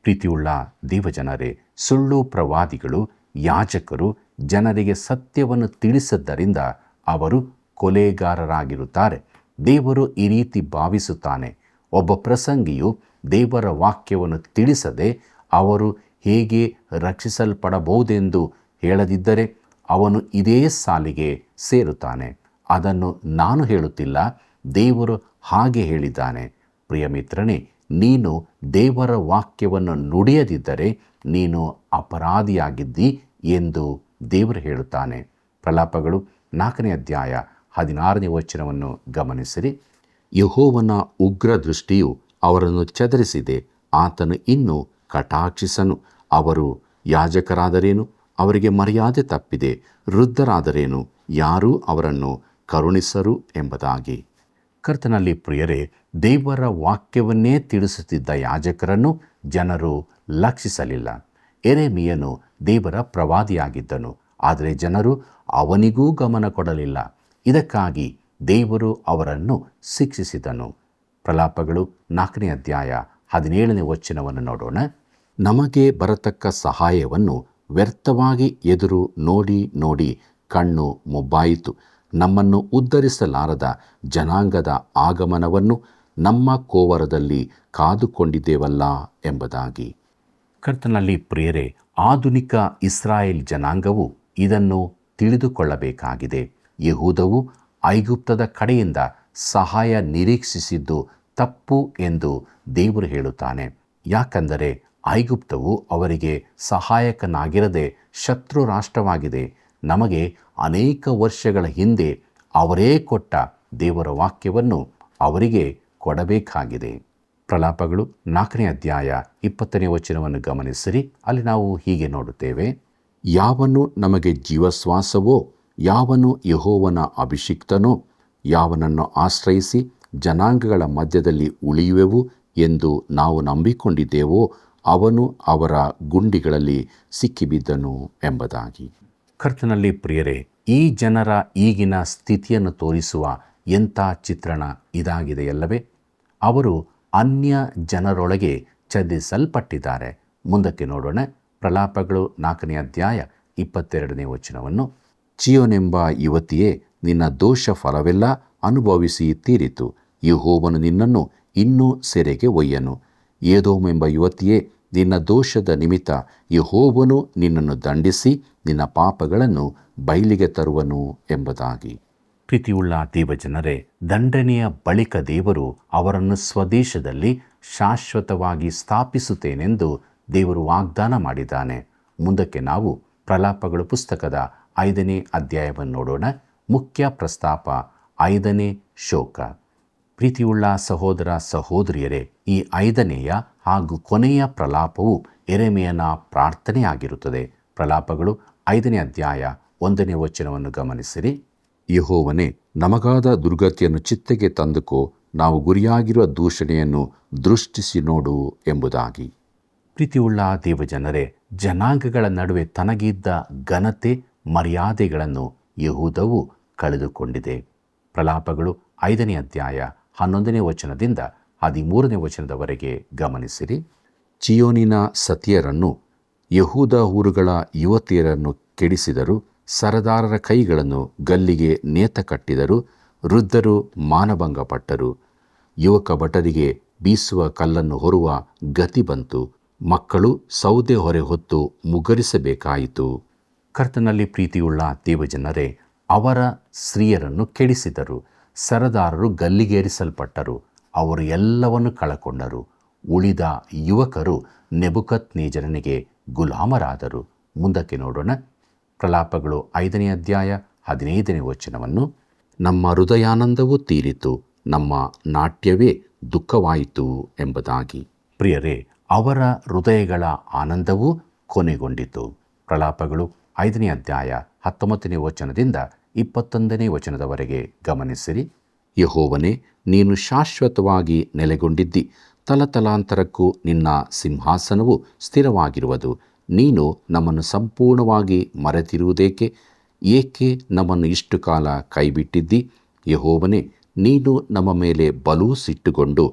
ಪ್ರೀತಿಯುಳ್ಳ ದೇವಜನರೇ, ಸುಳ್ಳು ಪ್ರವಾದಿಗಳು, ಯಾಜಕರು ಜನರಿಗೆ ಸತ್ಯವನ್ನು ತಿಳಿಸದ್ದರಿಂದ ಅವರು ಕೊಲೆಗಾರರಾಗಿರುತ್ತಾರೆ. ದೇವರು ಈ ರೀತಿ ಭಾವಿಸುತ್ತಾನೆ. ಒಬ್ಬ ಪ್ರಸಂಗಿಯು ದೇವರ ವಾಕ್ಯವನ್ನು ತಿಳಿಸದೆ ಅವರು ಹೇಗೆ ರಕ್ಷಿಸಲ್ಪಡಬಹುದೆಂದು ಹೇಳದಿದ್ದರೆ ಅವನು ಇದೇ ಸಾಲಿಗೆ ಸೇರುತ್ತಾನೆ. ಅದನ್ನು ನಾನು ಹೇಳುತ್ತಿಲ್ಲ, ದೇವರು ಹಾಗೆ ಹೇಳಿದ್ದಾನೆ. ಪ್ರಿಯ ಮಿತ್ರನೇ, ನೀನು ದೇವರ ವಾಕ್ಯವನ್ನು ನುಡಿಯದಿದ್ದರೆ ನೀನು ಅಪರಾಧಿಯಾಗಿದ್ದಿ ಎಂದು ದೇವರು ಹೇಳುತ್ತಾನೆ. ಪ್ರಲಾಪಗಳು 4ನೇ ಅಧ್ಯಾಯ 16ನೇ ವಚನವನ್ನು ಗಮನಿಸಿರಿ. ಯೆಹೋವನ ಉಗ್ರ ದೃಷ್ಟಿಯು ಅವರನ್ನು ಚದರಿಸಿದೆ, ಆತನು ಇನ್ನೂ ಕಟಾಕ್ಷಿಸನು. ಅವರು ಯಾಜಕರಾದರೇನು, ಅವರಿಗೆ ಮರ್ಯಾದೆ ತಪ್ಪಿದೆ. ವೃದ್ಧರಾದರೇನು, ಯಾರೂ ಅವರನ್ನು ಕರುಣಿಸರು ಎಂಬುದಾಗಿ. ಕರ್ತನಲ್ಲಿ ಪ್ರಿಯರೇ, ದೇವರ ವಾಕ್ಯವನ್ನೇ ತಿಳಿಸುತ್ತಿದ್ದ ಯಾಜಕರನ್ನು ಜನರು ಲಕ್ಷಿಸಲಿಲ್ಲ. ಯೆರೆಮೀಯನು ದೇವರ ಪ್ರವಾದಿಯಾಗಿದ್ದನು, ಆದರೆ ಜನರು ಅವನಿಗೂ ಗಮನ ಕೊಡಲಿಲ್ಲ. ಇದಕ್ಕಾಗಿ ದೇವರು ಅವರನ್ನು ಶಿಕ್ಷಿಸಿದನು. ಪ್ರಲಾಪಗಳು 4ನೇ ಅಧ್ಯಾಯ 17ನೇ ವಚನವನ್ನು ನೋಡೋಣ. ನಮಗೆ ಬರತಕ್ಕ ಸಹಾಯವನ್ನು ವ್ಯರ್ಥವಾಗಿ ಎದುರು ನೋಡಿ ನೋಡಿ ಕಣ್ಣು ಮೊಬ್ಬಾಯಿತು. ನಮ್ಮನ್ನು ಉದ್ಧರಿಸಲಾರದ ಜನಾಂಗದ ಆಗಮನವನ್ನು ನಮ್ಮ ಕೋವರದಲ್ಲಿ ಕಾದುಕೊಂಡಿದ್ದೇವಲ್ಲ ಎಂಬುದಾಗಿ. ಕರ್ತನಲ್ಲಿ ಪ್ರಿಯರೇ, ಆಧುನಿಕ ಇಸ್ರಾಯೇಲ್ ಜನಾಂಗವು ಇದನ್ನು ತಿಳಿದುಕೊಳ್ಳಬೇಕಾಗಿದೆ. ಯೆಹೂದವು ಐಗುಪ್ತದ ಕಡೆಯಿಂದ ಸಹಾಯ ನಿರೀಕ್ಷಿಸಿದ್ದು ತಪ್ಪು ಎಂದು ದೇವರು ಹೇಳುತ್ತಾನೆ. ಯಾಕಂದರೆ ಐಗುಪ್ತವು ಅವರಿಗೆ ಸಹಾಯಕನಾಗಿರದೆ ಶತ್ರು ರಾಷ್ಟ್ರವಾಗಿದೆ. ನಮಗೆ ಅನೇಕ ವರ್ಷಗಳ ಹಿಂದೆ ಅವರೇ ಕೊಟ್ಟ ದೇವರ ವಾಕ್ಯವನ್ನು ಅವರಿಗೆ ಕೊಡಬೇಕಾಗಿದೆ. ಪ್ರಲಾಪಗಳು 4ನೇ ಅಧ್ಯಾಯ 20ನೇ ವಚನವನ್ನು ಗಮನಿಸಿರಿ. ಅಲ್ಲಿ ನಾವು ಹೀಗೆ ನೋಡುತ್ತೇವೆ. ಯಾವನು ನಮಗೆ ಜೀವಶ್ವಾಸವೋ, ಯಾವನು ಯೆಹೋವನ ಅಭಿಷಿಕ್ತನೋ, ಯಾವನನ್ನು ಆಶ್ರಯಿಸಿ ಜನಾಂಗಗಳ ಮಧ್ಯದಲ್ಲಿ ಉಳಿಯುವೆವು ಎಂದು ನಾವು ನಂಬಿಕೊಂಡಿದ್ದೇವೋ ಅವನು ಅವರ ಗುಂಡಿಗಳಲ್ಲಿ ಸಿಕ್ಕಿಬಿದ್ದನು ಎಂಬುದಾಗಿ. ಕರ್ತನಲ್ಲಿ ಪ್ರಿಯರೇ, ಈ ಜನರ ಈಗಿನ ಸ್ಥಿತಿಯನ್ನು ತೋರಿಸುವ ಎಂಥ ಚಿತ್ರಣ ಇದಾಗಿದೆಯಲ್ಲವೇ? ಅವರು ಅನ್ಯ ಜನರೊಳಗೆ ಚದುರಿಸಲ್ಪಟ್ಟಿದ್ದಾರೆ. ಮುಂದಕ್ಕೆ ನೋಡೋಣ. ಪ್ರಲಾಪಗಳು 4ನೇ ಅಧ್ಯಾಯ 22ನೇ ವಚನವನ್ನು. ಚಿಯೋನೆಂಬ ಯುವತಿಯೇ, ನಿನ್ನ ದೋಷ ಫಲವೆಲ್ಲ ಅನುಭವಿಸಿ ತೀರಿತು. ಯೆಹೋವನು ನಿನ್ನನ್ನು ಇನ್ನೂ ಸೆರೆಗೆ ಒಯ್ಯನು. ಏದೋಮೆಂಬ ಯುವತಿಯೇ, ನಿನ್ನ ದೋಷದ ನಿಮಿತ್ತ ಯೆಹೋವನು ನಿನ್ನನ್ನು ದಂಡಿಸಿ ನಿನ್ನ ಪಾಪಗಳನ್ನು ಬಯಲಿಗೆ ತರುವನು ಎಂಬುದಾಗಿ. ಪ್ರೀತಿಯುಳ್ಳ ದೇವಜನರೇ, ದಂಡನೆಯ ಬಳಿಕ ದೇವರು ಅವರನ್ನು ಸ್ವದೇಶದಲ್ಲಿ ಶಾಶ್ವತವಾಗಿ ಸ್ಥಾಪಿಸುತ್ತೇನೆಂದು ದೇವರು ವಾಗ್ದಾನ ಮಾಡಿದ್ದಾನೆ. ಮುಂದಕ್ಕೆ ನಾವು ಪ್ರಲಾಪಗಳು ಪುಸ್ತಕದ 5ನೇ ಅಧ್ಯಾಯವನ್ನು ನೋಡೋಣ. ಮುಖ್ಯ ಪ್ರಸ್ತಾಪ 5ನೇ ಶೋಕ. ಪ್ರೀತಿಯುಳ್ಳ ಸಹೋದರ ಸಹೋದರಿಯರೇ, ಈ 5ನೇಯ ಹಾಗೂ ಕೊನೆಯ ಪ್ರಲಾಪವು ಯೆರೆಮೀಯನ ಪ್ರಾರ್ಥನೆಯಾಗಿರುತ್ತದೆ. ಪ್ರಲಾಪಗಳು 5ನೇ ಅಧ್ಯಾಯ 1ನೇ ವಚನವನ್ನು ಗಮನಿಸಿರಿ. ಯೆಹೋವನೇ, ನಮಗಾದ ದುರ್ಗತಿಯನ್ನು ಚಿತ್ತೆಗೆ ತಂದುಕೋ, ನಾವು ಗುರಿಯಾಗಿರುವ ದೂಷಣೆಯನ್ನು ದೃಷ್ಟಿಸಿ ನೋಡು ಎಂಬುದಾಗಿ. ಪ್ರೀತಿಯುಳ್ಳ ದೇವಜನರೇ, ಜನಾಂಗಗಳ ನಡುವೆ ತನಗಿದ್ದ ಘನತೆ ಮರ್ಯಾದೆಗಳನ್ನು ಯೆಹೂದವು ಕಳೆದುಕೊಂಡಿದೆ. ಪ್ರಲಾಪಗಳು 5ನೇ ಅಧ್ಯಾಯ 11ನೇ ವಚನದಿಂದ 13ನೇ ವಚನದವರೆಗೆ ಗಮನಿಸಿರಿ. ಚಿಯೋನಿನ ಸತಿಯರನ್ನು, ಯೆಹೂದ ಊರುಗಳ ಯುವತಿಯರನ್ನು ಕೆಡಿಸಿದರು. ಸರದಾರರ ಕೈಗಳನ್ನು ಗಲ್ಲಿಗೆ ನೇತ ಕಟ್ಟಿದರು. ವೃದ್ಧರು ಮಾನಭಂಗಪಟ್ಟರು. ಯುವಕ ಭಟರಿಗೆ ಬೀಸುವ ಕಲ್ಲನ್ನು ಹೊರುವ ಗತಿ ಬಂತು. ಮಕ್ಕಳು ಸೌದೆ ಹೊರೆ ಹೊತ್ತು ಮುಗ್ಗರಿಸಬೇಕಾಯಿತು. ಕರ್ತನಲ್ಲಿ ಪ್ರೀತಿಯುಳ್ಳ ದೇವಜನರೇ, ಅವರ ಸ್ತ್ರೀಯರನ್ನು ಕೆಡಿಸಿದರು. ಸರದಾರರು ಗಲ್ಲಿಗೇರಿಸಲ್ಪಟ್ಟರು. ಅವರು ಎಲ್ಲವನ್ನು ಕಳಕೊಂಡರು. ಉಳಿದ ಯುವಕರು ನೆಬುಕದ್ನೆಚ್ಚರನಿಗೆ ಗುಲಾಮರಾದರು. ಮುಂದಕ್ಕೆ ನೋಡೋಣ. ಪ್ರಲಾಪಗಳು 5ನೇ ಅಧ್ಯಾಯ 15ನೇ ವಚನವನ್ನು. ನಮ್ಮ ಹೃದಯಾನಂದವೂ ತೀರಿತು, ನಮ್ಮ ನಾಟ್ಯವೇ ದುಃಖವಾಯಿತು ಎಂಬುದಾಗಿ. ಪ್ರಿಯರೇ, ಅವರ ಹೃದಯಗಳ ಆನಂದವೂ ಕೊನೆಗೊಂಡಿತು. ಪ್ರಲಾಪಗಳು 5ನೇ ಅಧ್ಯಾಯ 19ನೇ ವಚನದಿಂದ 21ನೇ ವಚನದವರೆಗೆ ಗಮನಿಸಿರಿ. ಯೆಹೋವನೇ, ನೀನು ಶಾಶ್ವತವಾಗಿ ನೆಲೆಗೊಂಡಿದ್ದಿ. ತಲತಲಾಂತರಕ್ಕೂ ನಿನ್ನ ಸಿಂಹಾಸನವು ಸ್ಥಿರವಾಗಿರುವುದು. ನೀನು ನಮ್ಮನ್ನು ಸಂಪೂರ್ಣವಾಗಿ ಮರೆತಿರುವುದೇಕೆ? ಏಕೆ ನಮ್ಮನ್ನು ಇಷ್ಟು ಕಾಲ ಕೈಬಿಟ್ಟಿದ್ದಿ? ಯೆಹೋವನೇ, ನೀನು ನಮ್ಮ ಮೇಲೆ ಬಲೂ ಸಿಟ್ಟುಗೊಂಡು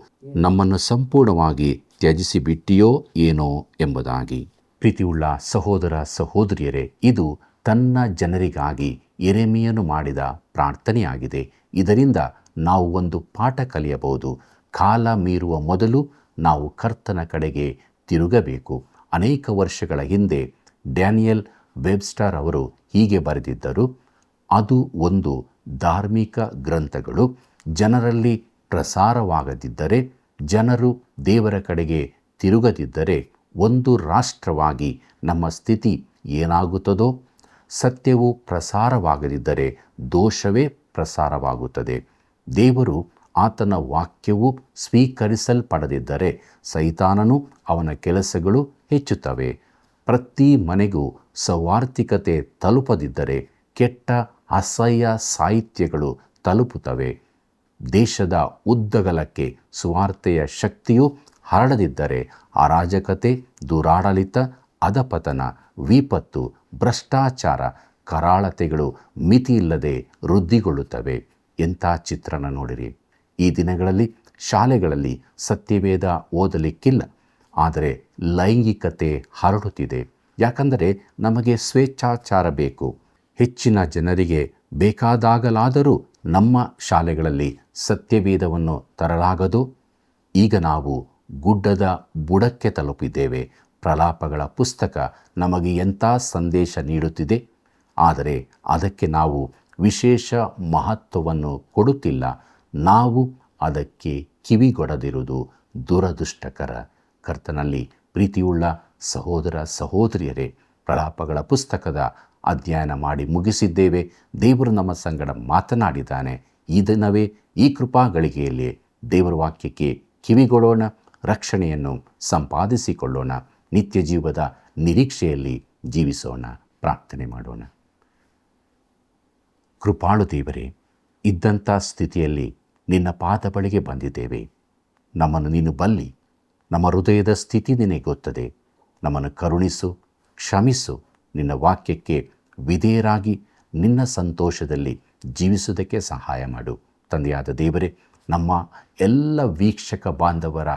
ನಮ್ಮನ್ನು ಸಂಪೂರ್ಣವಾಗಿ ತ್ಯಜಿಸಿಬಿಟ್ಟಿಯೋ ಏನೋ ಎಂಬುದಾಗಿ. ಪ್ರೀತಿಯುಳ್ಳ ಸಹೋದರ ಸಹೋದರಿಯರೇ, ಇದು ತನ್ನ ಜನರಿಗಾಗಿ ಯೆರೆಮೀಯನು ಮಾಡಿದ ಪ್ರಾರ್ಥನೆಯಾಗಿದೆ. ಇದರಿಂದ ನಾವು ಒಂದು ಪಾಠ ಕಲಿಯಬಹುದು. ಕಾಲ ಮೀರುವ ಮೊದಲು ನಾವು ಕರ್ತನ ಕಡೆಗೆ ತಿರುಗಬೇಕು. ಅನೇಕ ವರ್ಷಗಳ ಹಿಂದೆ ಡ್ಯಾನಿಯಲ್ ವೆಬ್ಸ್ಟರ್ ಅವರು ಹೀಗೆ ಬರೆದಿದ್ದರು. ಅದು ಒಂದು ಧಾರ್ಮಿಕ ಗ್ರಂಥಗಳು ಜನರಲ್ಲಿ ಪ್ರಸಾರವಾಗದಿದ್ದರೆ, ಜನರು ದೇವರ ಕಡೆಗೆ ತಿರುಗದಿದ್ದರೆ ಒಂದು ರಾಷ್ಟ್ರವಾಗಿ ನಮ್ಮ ಸ್ಥಿತಿ ಏನಾಗುತ್ತದೋ, ಸತ್ಯವು ಪ್ರಸಾರವಾಗದಿದ್ದರೆ ದೋಷವೇ ಪ್ರಸಾರವಾಗುತ್ತದೆ. ದೇವರು ಆತನ ವಾಕ್ಯವು ಸ್ವೀಕರಿಸಲ್ಪಡದಿದ್ದರೆ ಸೈತಾನನು ಅವನ ಕೆಲಸಗಳು ಹೆಚ್ಚುತ್ತವೆ. ಪ್ರತಿ ಮನೆಗೂ ಸೌವಾರ್ತಿಕತೆ ತಲುಪದಿದ್ದರೆ ಕೆಟ್ಟ ಅಸಹ್ಯ ಸಾಹಿತ್ಯಗಳು ತಲುಪುತ್ತವೆ. ದೇಶದ ಉದ್ದಗಲಕ್ಕೆ ಸುವಾರ್ತೆಯ ಶಕ್ತಿಯು ಹರಡದಿದ್ದರೆ ಅರಾಜಕತೆ, ದುರಾಡಳಿತ, ಅಧಪತನ, ವಿಪತ್ತು, ಭ್ರಷ್ಟಾಚಾರ, ಕರಾಳತೆಗಳು ಮಿತಿಯಿಲ್ಲದೆ ವೃದ್ಧಿಗೊಳ್ಳುತ್ತವೆ. ಎಂಥ ಚಿತ್ರಣ ನೋಡಿರಿ. ಈ ದಿನಗಳಲ್ಲಿ ಶಾಲೆಗಳಲ್ಲಿ ಸತ್ಯವೇದ ಓದಲಿಕ್ಕಿಲ್ಲ, ಆದರೆ ಲೈಂಗಿಕತೆ ಹರಡುತ್ತಿದೆ. ಯಾಕಂದರೆ ನಮಗೆ ಸ್ವೇಚ್ಛಾಚಾರ ಬೇಕು. ಹೆಚ್ಚಿನ ಜನರಿಗೆ ಬೇಕಾದಾಗಲಾದರೂ ನಮ್ಮ ಶಾಲೆಗಳಲ್ಲಿ ಸತ್ಯವೇದವನ್ನು ತರಲಾಗದು. ಈಗ ನಾವು ಗುಡ್ಡದ ಬುಡಕ್ಕೆ ತಲುಪಿದ್ದೇವೆ. ಪ್ರಲಾಪಗಳ ಪುಸ್ತಕ ನಮಗೆ ಎಂಥ ಸಂದೇಶ ನೀಡುತ್ತಿದೆ, ಆದರೆ ಅದಕ್ಕೆ ನಾವು ವಿಶೇಷ ಮಹತ್ವವನ್ನು ಕೊಡುತ್ತಿಲ್ಲ. ನಾವು ಅದಕ್ಕೆ ಕಿವಿಗೊಡದಿರುವುದು ದುರದೃಷ್ಟಕರ. ಕರ್ತನಲ್ಲಿ ಪ್ರೀತಿಯುಳ್ಳ ಸಹೋದರ ಸಹೋದರಿಯರೇ, ಪ್ರಲಾಪಗಳ ಪುಸ್ತಕದ ಅಧ್ಯಯನ ಮಾಡಿ ಮುಗಿಸಿದ್ದೇವೆ. ದೇವರು ನಮ್ಮ ಸಂಗಡ ಮಾತನಾಡಿದ್ದಾನೆ. ಈ ದಿನವೇ, ಈ ಕೃಪಾಗಳಿಗೆಯಲ್ಲಿ ದೇವರ ವಾಕ್ಯಕ್ಕೆ ಕಿವಿಗೊಡೋಣ, ರಕ್ಷಣೆಯನ್ನು ಸಂಪಾದಿಸಿಕೊಳ್ಳೋಣ, ನಿತ್ಯ ಜೀವದ ನಿರೀಕ್ಷೆಯಲ್ಲಿ ಜೀವಿಸೋಣ. ಪ್ರಾರ್ಥನೆ ಮಾಡೋಣ. ಕೃಪಾಳು ದೇವರೇ, ಇದ್ದಂಥ ಸ್ಥಿತಿಯಲ್ಲಿ ನಿನ್ನ ಪಾದ ಬಳಿಗೆ ಬಂದಿದ್ದೇವೆ. ನಮ್ಮನ್ನು ನೀನು ಬಲ್ಲಿ. ನಮ್ಮ ಹೃದಯದ ಸ್ಥಿತಿ ನಿನಗೆ ಗೊತ್ತದೆ. ನಮ್ಮನ್ನು ಕರುಣಿಸು, ಕ್ಷಮಿಸು. ನಿನ್ನ ವಾಕ್ಯಕ್ಕೆ ವಿಧೇಯರಾಗಿ ನಿನ್ನ ಸಂತೋಷದಲ್ಲಿ ಜೀವಿಸುವುದಕ್ಕೆ ಸಹಾಯ ಮಾಡು. ತಂದೆಯಾದ ದೇವರೇ, ನಮ್ಮ ಎಲ್ಲ ವೀಕ್ಷಕ ಬಾಂಧವರ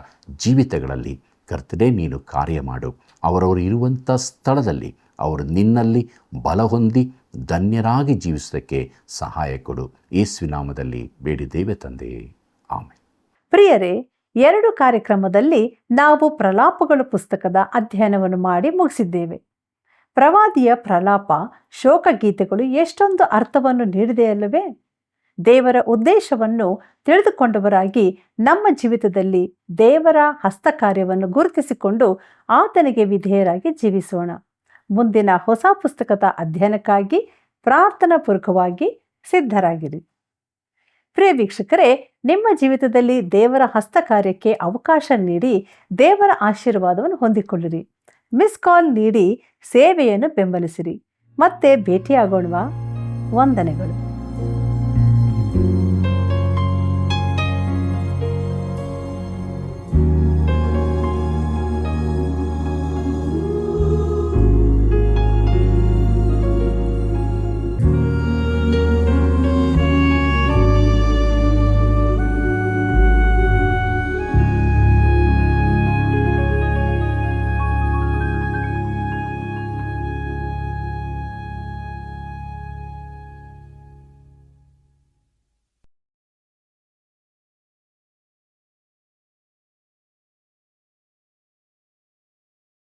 ಜೀವಿತಗಳಲ್ಲಿ ಕರ್ತನೇ ನೀನು ಕಾರ್ಯ ಮಾಡು. ಅವರವರು ಇರುವಂಥ ಸ್ಥಳದಲ್ಲಿ ಅವರು ನಿನ್ನಲ್ಲಿ ಬಲ ಹೊಂದಿ ಧನ್ಯರಾಗಿ ಜೀವಿಸುವುದಕ್ಕೆ ಸಹಾಯ ಕೊಡು. ಯೇಸುವಿನ ನಾಮದಲ್ಲಿ ಬೇಡಿದ್ದೇವೆ ತಂದೆಯೇ, ಆಮೆನ್. ಪ್ರಿಯರೇ, 2 ಕಾರ್ಯಕ್ರಮದಲ್ಲಿ ನಾವು ಪ್ರಲಾಪಗಳು ಪುಸ್ತಕದ ಅಧ್ಯಯನವನ್ನು ಮಾಡಿ ಮುಗಿಸಿದ್ದೇವೆ. ಪ್ರವಾದಿಯ ಪ್ರಲಾಪ, ಶೋಕಗೀತೆಗಳು ಎಷ್ಟೊಂದು ಅರ್ಥವನ್ನು ನೀಡಿದೆಯಲ್ಲವೇ? ದೇವರ ಉದ್ದೇಶವನ್ನು ತಿಳಿದುಕೊಂಡವರಾಗಿ ನಮ್ಮ ಜೀವಿತದಲ್ಲಿ ದೇವರ ಹಸ್ತಕಾರ್ಯವನ್ನು ಗುರುತಿಸಿಕೊಂಡು ಆತನಿಗೆ ವಿಧೇಯರಾಗಿ ಜೀವಿಸೋಣ. ಮುಂದಿನ ಹೊಸ ಪುಸ್ತಕದ ಅಧ್ಯಯನಕ್ಕಾಗಿ ಪ್ರಾರ್ಥನಾಪೂರ್ವಕವಾಗಿ ಸಿದ್ಧರಾಗಿರಿ. ಪ್ರಿಯ ವೀಕ್ಷಕರೇ, ನಿಮ್ಮ ಜೀವಿತದಲ್ಲಿ ದೇವರ ಹಸ್ತಕಾರ್ಯಕ್ಕೆ ಅವಕಾಶ ನೀಡಿ ದೇವರ ಆಶೀರ್ವಾದವನ್ನು ಹೊಂದಿಕೊಳ್ಳಿರಿ. ಮಿಸ್ ಕಾಲ್ ನೀಡಿ ಸೇವೆಯನ್ನು ಬೆಂಬಲಿಸಿರಿ. ಮತ್ತೆ ಭೇಟಿಯಾಗೋಣವಾ? ವಂದನೆಗಳು.